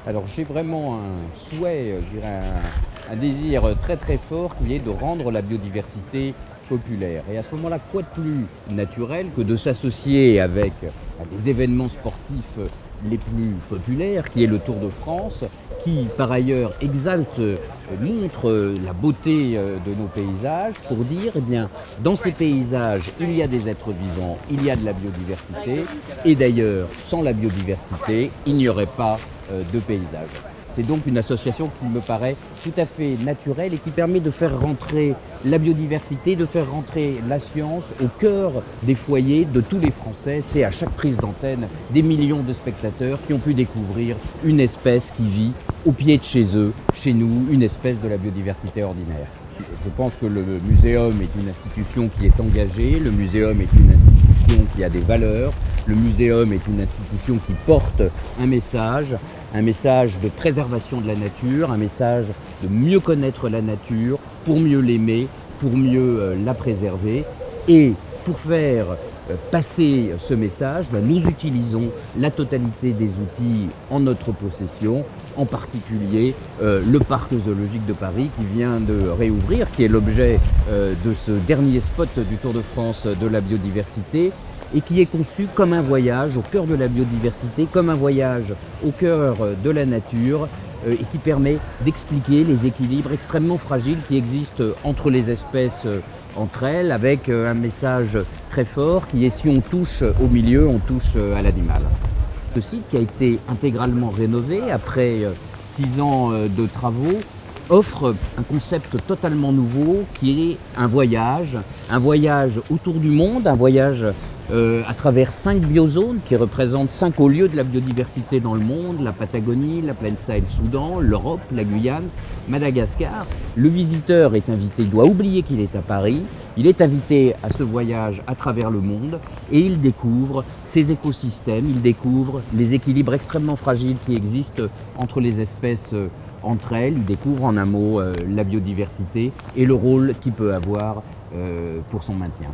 Alors j'ai vraiment un souhait, je dirais un désir très très fort qui est de rendre la biodiversité populaire. Et à ce moment-là, quoi de plus naturel que de s'associer avec des événements sportifs les plus populaires, qui est le Tour de France, qui par ailleurs exalte, montre la beauté de nos paysages, pour dire, eh bien, dans ces paysages, il y a des êtres vivants, il y a de la biodiversité, et d'ailleurs, sans la biodiversité, il n'y aurait pas de paysage. C'est donc une association qui me paraît tout à fait naturelle et qui permet de faire rentrer la biodiversité, de faire rentrer la science au cœur des foyers de tous les Français. C'est à chaque prise d'antenne des millions de spectateurs qui ont pu découvrir une espèce qui vit au pied de chez eux, chez nous, une espèce de la biodiversité ordinaire. Je pense que le muséum est une institution qui est engagée, le muséum est une institution qui a des valeurs, le muséum est une institution qui porte un message de préservation de la nature, un message de mieux connaître la nature, pour mieux l'aimer, pour mieux la préserver. Et pour faire passer ce message, nous utilisons la totalité des outils en notre possession, en particulier le parc zoologique de Paris qui vient de réouvrir, qui est l'objet de ce dernier spot du Tour de France de la biodiversité, et qui est conçu comme un voyage au cœur de la biodiversité, comme un voyage au cœur de la nature, et qui permet d'expliquer les équilibres extrêmement fragiles qui existent entre les espèces entre elles, avec un message très fort qui est: si on touche au milieu, on touche à l'animal. Ce site, qui a été intégralement rénové après 6 ans de travaux, offre un concept totalement nouveau qui est un voyage autour du monde, un voyage à travers 5 biozones qui représentent 5 hauts lieux de la biodiversité dans le monde: la Patagonie, la plaine Sahel-Soudan, l'Europe, la Guyane, Madagascar. Le visiteur est invité, il doit oublier qu'il est à Paris, il est invité à ce voyage à travers le monde et il découvre ces écosystèmes, il découvre les équilibres extrêmement fragiles qui existent entre les espèces entre elles, il découvre en un mot la biodiversité et le rôle qu'il peut avoir pour son maintien.